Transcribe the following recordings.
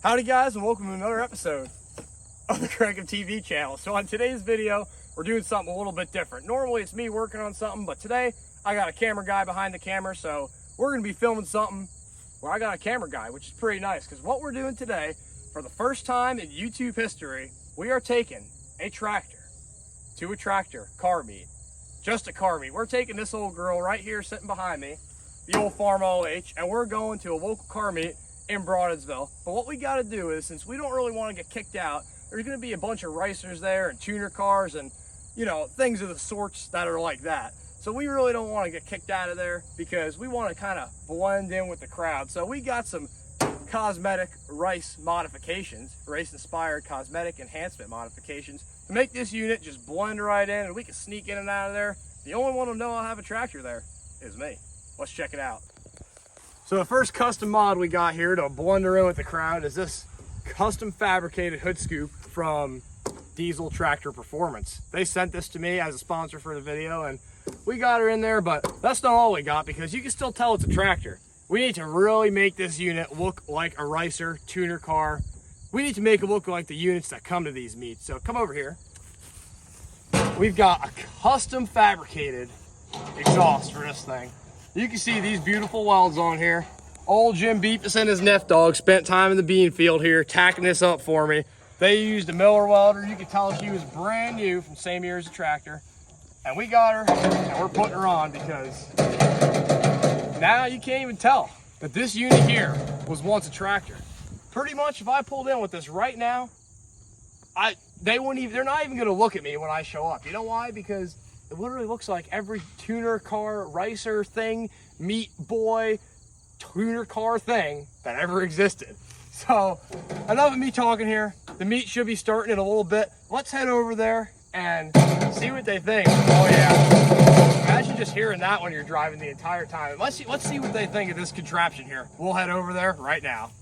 Howdy guys, and welcome to another episode of the Crank TV channel. So on today's video, we're doing something a little bit different. Normally it's me working on something, but today I got a camera guy behind the camera, so we're gonna be filming something where I got a camera guy, which is pretty nice, because what we're doing today, for the first time in YouTube history, we are taking a tractor to a tractor car meet. Just a car meet. We're taking this old girl right here sitting behind me, the old Farmall H, and we're going to a local car meet in Bronzeville. But what we got to do is, since we don't really want to get kicked out, there's going to be a bunch of racers there and tuner cars and, you know, things of the sorts that are like that. So we really don't want to get kicked out of there because we want to kind of blend in with the crowd. So we got some cosmetic R.I.C.E modifications, race-inspired cosmetic enhancement modifications to make this unit just blend right in, and we can sneak in and out of there. The only one who'll know I'll have a tractor there is me. Let's check it out. So the first custom mod we got here to blend her in with the crowd is this custom fabricated hood scoop from Diesel Tractor Performance. They sent this to me as a sponsor for the video, and we got her in there, but that's not all we got, because you can still tell it's a tractor. We need to really make this unit look like a racer tuner car. We need to make it look like the units that come to these meets. So come over here. We've got a custom fabricated exhaust for this thing. You can see these beautiful welds on here. Old Jim Beepus and his Neff dog spent time in the bean field here tacking this up for me. They used a Miller welder. You can tell she was brand new from same year as the tractor. And we got her, and we're putting her on because now you can't even tell that this unit here was once a tractor. Pretty much if I pulled in with this right now, they're not even gonna look at me when I show up. You know why? Because it literally looks like every tuner car, racer thing, meat boy, tuner car thing that ever existed. So enough of me talking here. The meet should be starting in a little bit. Let's head over there and see what they think. Oh yeah, imagine just hearing that when you're driving the entire time. Let's see what they think of this contraption here. We'll head over there right now.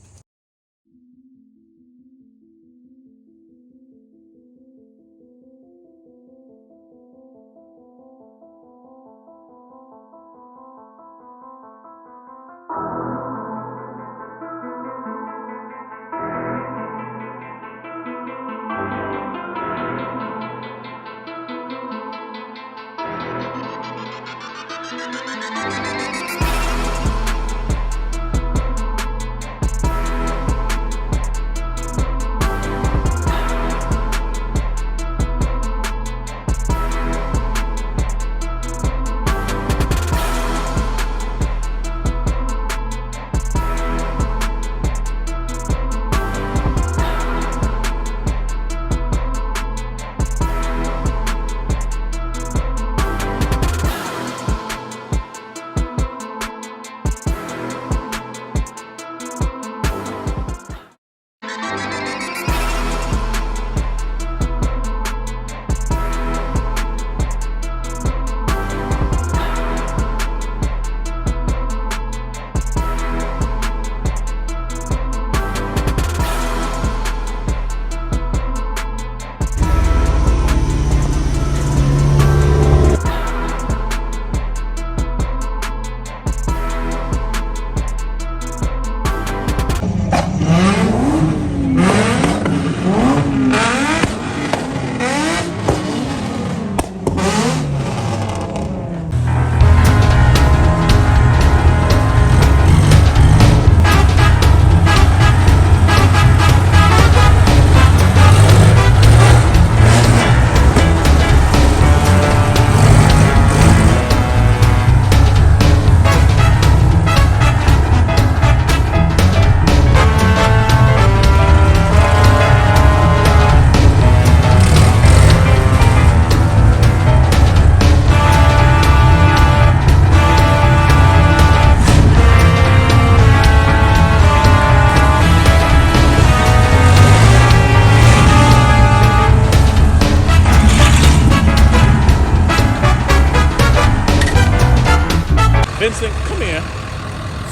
Vincent, come here.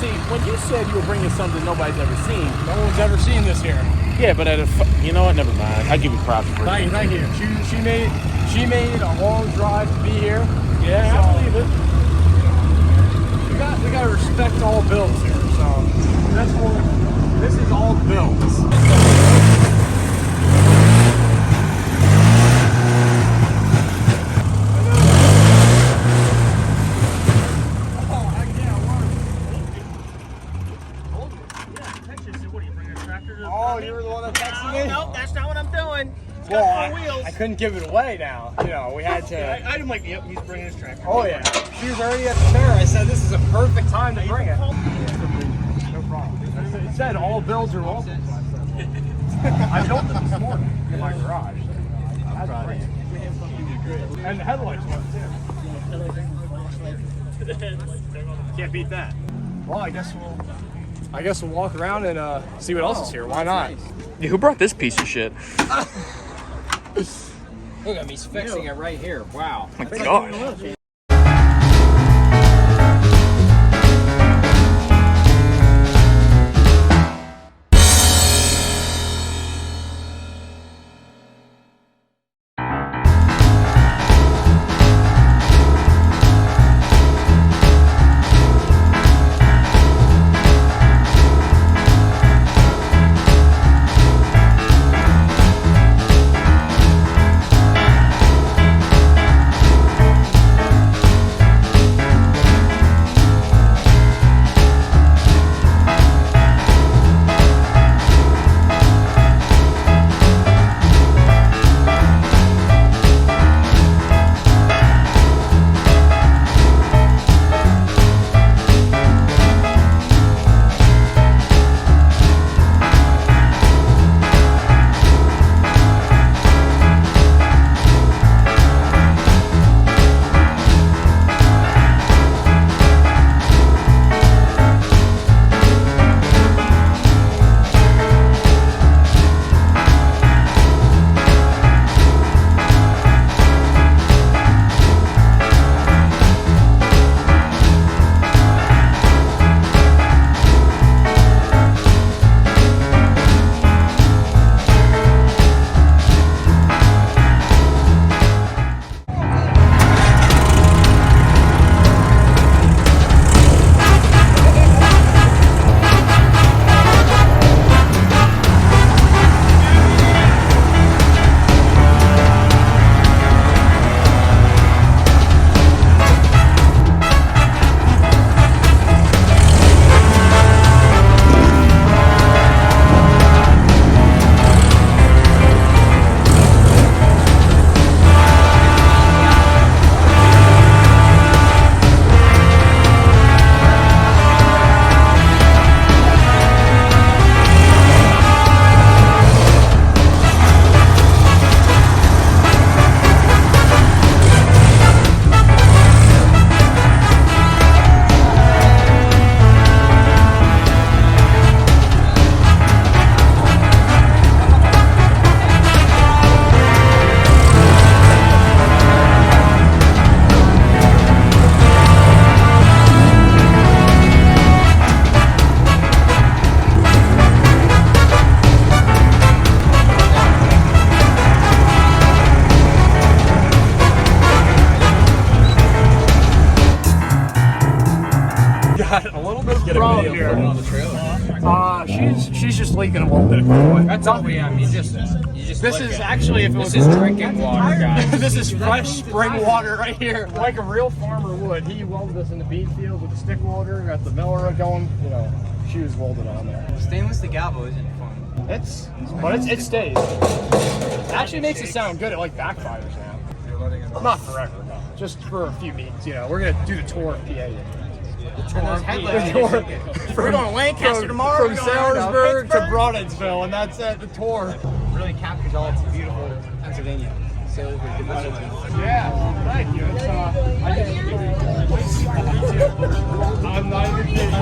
See, when you said you were bringing something nobody's ever seen. No one's ever seen this here. Yeah, but you know what? Never mind. I give you props for it. Thank you. She made a long drive to be here. Yeah, I believe it. We gotta respect all builds here. So that's what this is all builds. tractor to Oh, you were the one that texted me? Nope, that's not what I'm doing. It's Well, got 4 wheels. I couldn't give it away now. You know, we had to. I might be up. He's bringing his tractor. Oh, yeah. She was already at the fair. I said, this is a perfect time to bring it. No problem. It said all bills are welcome. I built it this morning in my garage. That's great. And the headlights work too. Can't beat that. Well, I guess we'll walk around and see what else is here. Why not? Yeah, who brought this piece of shit? Look at me, he's fixing it right here. Wow. Oh my god. Got a little bit of problem here. She's just leaking a little bit of coolant. That's all we have. You just This is actually, if it was This is drinking water, guys. this is fresh spring water right here, like a real farmer would. He welded this in the bean field with a stick welder, got the miller going. You know, she was welded on there. Stainless to galvo isn't fun. It stays. It actually makes it sound good. It like backfires now. Not forever, no. Just for a few meetings. You know, we're gonna do the tour of PA. We're going to Lancaster tomorrow. From Salisbury to Bronxville, and that's it. The tour. Really captures all its beautiful Pennsylvania. Salisbury to Boston. Yeah, thank you. It's, I'm not even kidding.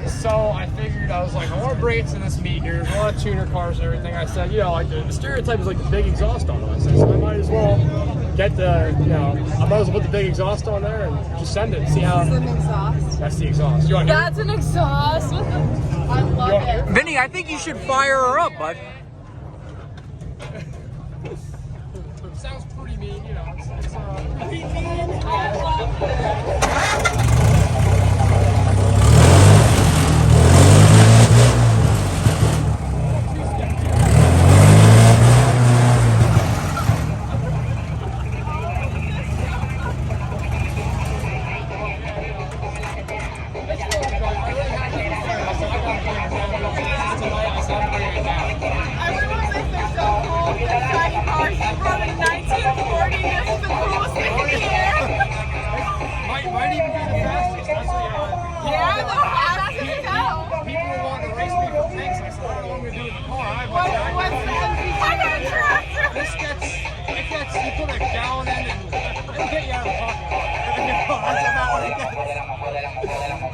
So I figured, I was like, I want to bring it to this meet here. There's a lot of tuner cars and everything. I said, you know, like the stereotype is like the big exhaust on it. I said, so I might as well get the, you know, I might as well put the big exhaust on there and just send it and see how. Is it an exhaust? That's the exhaust. You want to hear it? That's an exhaust. I love it. Vinny, I think you should fire her up, bud. Sounds pretty mean, you know. It's I love it. Yeah, that's fast as hell. People were wanting to race me for things. I said, I don't know what I'm going to do with the car. What's the MVP? I got a tractor. This gets, you put a gallon in and it'll get you out of the parking lot. That's about what it gets.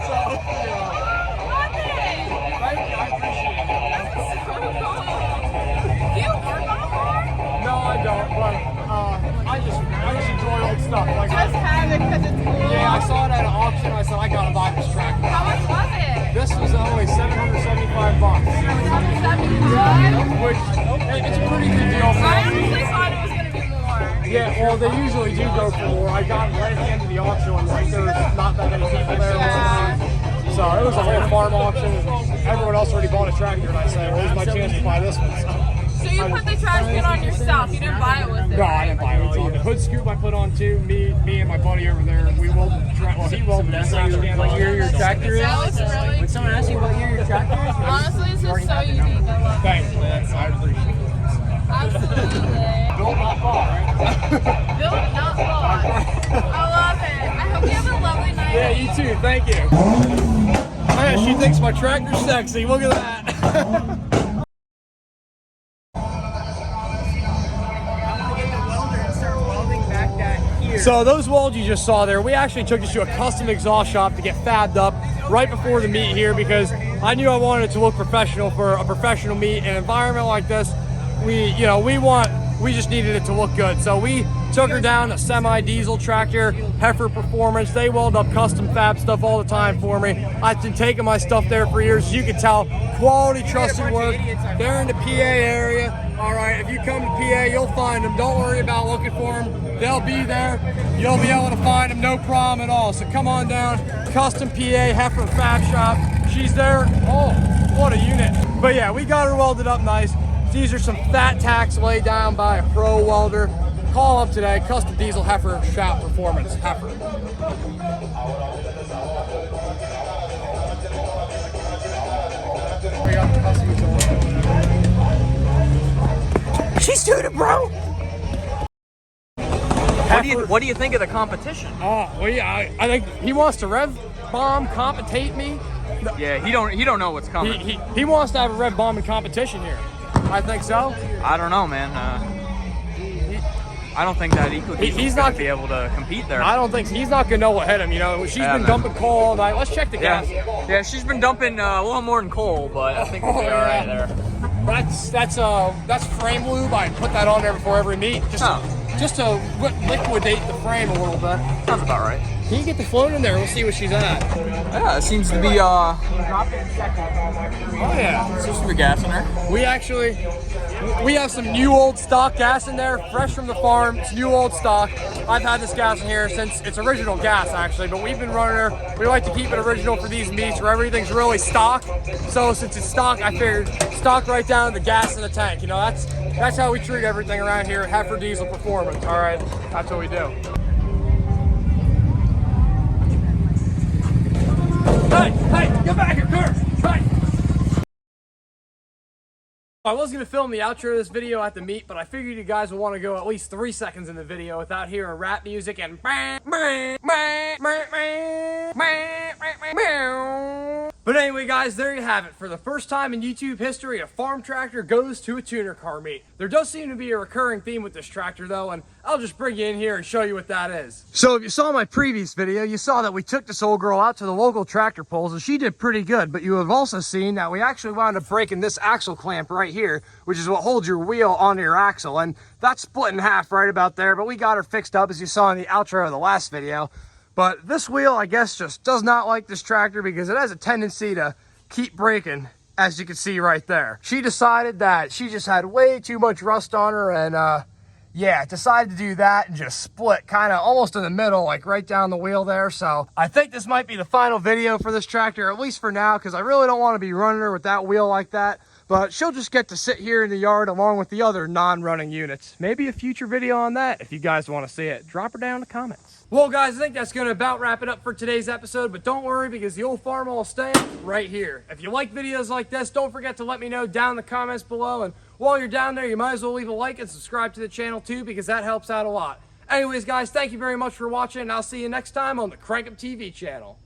So, you know. Love it. Thank you, I appreciate it. That's so cool. Do you work on a car? No, I don't, but I just enjoy old stuff. Like, Just have it because it's cool. yeah, I saw it at an auction. I said, I gotta buy this tractor. How much was it? This was only $775. Which, it's a pretty good deal for I us. honestly thought it was going to be more. Yeah, well, they usually do go for more. I got right at the end of the auction when like, there's not that many people there. Yeah. So it was a whole farm auction. Everyone else already bought a tractor, and I said, well, here's my chance to buy this one. So you put the trash can on yourself. You didn't buy it with it. No, I didn't buy it. The hood scoop I put on too. Me and my buddy over there, we welded the tractor. Well, he welded the trash can. What year your tractor is? That was really When someone asks you what year your tractor is, honestly, this is so unique. I love it. Thanks, man. I appreciate it. Absolutely. Built not far, right? Built, not bought. I love it. I hope you have a lovely night. Yeah, you too. Thank you. Man, she thinks my tractor's sexy. Look at that. So those welds you just saw there, we actually took this to a custom exhaust shop to get fabbed up right before the meet here because I knew I wanted it to look professional for a professional meet. An environment like this, we just needed it to look good. So we took her down a semi-diesel tractor, Heifer Performance. They weld up custom fab stuff all the time for me. I've been taking my stuff there for years. You can tell, quality, trusted work. They're in the PA area. All right, if you come to PA, you'll find them. Don't worry about looking for them. They'll be there. You'll be able to find them, no problem at all. So come on down, Custom PA, Heifer Fab Shop. She's there. Oh, what a unit. But yeah, we got her welded up nice. These are some fat tacks laid down by a pro welder. Call up today, Custom Diesel Heifer Shop Performance. Heifer. She's doing it, bro. What do you think of the competition? Oh, well, yeah, I think he wants to rev bomb competitate me. Yeah, he don't know what's coming. He wants to have a rev bomb in competition here. I think so. I don't know, man. I don't think that he's not be able to compete there. I don't think he's not gonna know what hit him. You know, she's been dumping coal all night. Let's check the gas. Yeah, she's been dumping a little more than coal, but I think we'll be all right there. That's frame lube. I put that on there before every meet, just to liquidate the frame a little bit. Sounds about right. Can you get the float in there? We'll see what she's at. Yeah, it seems to be Oh yeah. seems to be gas in there. We have some new old stock gas in there, fresh from the farm. It's new old stock. I've had this gas in here since it's original gas actually, but we've been running her. We like to keep it original for these meets where everything's really stock. So since it's stock, I figured stock right down to the gas in the tank. You know, that's how we treat everything around here at Heifer Diesel Performance. All right, that's what we do. Hey, get back here, Kurt! Hey! I was going to film the outro of this video at the meet, but I figured you guys would want to go at least 3 seconds in the video without hearing rap music and But anyway, guys, there you have it. For the first time in YouTube history, a farm tractor goes to a tuner car meet. There does seem to be a recurring theme with this tractor, though, and I'll just bring you in here and show you what that is. So if you saw my previous video, you saw that we took this old girl out to the local tractor pulls, and she did pretty good, but you have also seen that we actually wound up breaking this axle clamp right here, which is what holds your wheel onto your axle, and that's split in half right about there, but we got her fixed up as you saw in the outro of the last video. But this wheel, I guess, just does not like this tractor because it has a tendency to keep breaking, as you can see right there. She decided that she just had way too much rust on her and, yeah, decided to do that and just split kind of almost in the middle, like right down the wheel there. So I think this might be the final video for this tractor, at least for now, because I really don't want to be running her with that wheel like that. But she'll just get to sit here in the yard along with the other non-running units. Maybe a future video on that if you guys want to see it. Drop her down in the comments. Well, guys, I think that's going to about wrap it up for today's episode, but don't worry because the old Farmall will stay right here. If you like videos like this, don't forget to let me know down in the comments below, and while you're down there, you might as well leave a like and subscribe to the channel too because that helps out a lot. Anyways, guys, thank you very much for watching, and I'll see you next time on the Crank Up TV channel.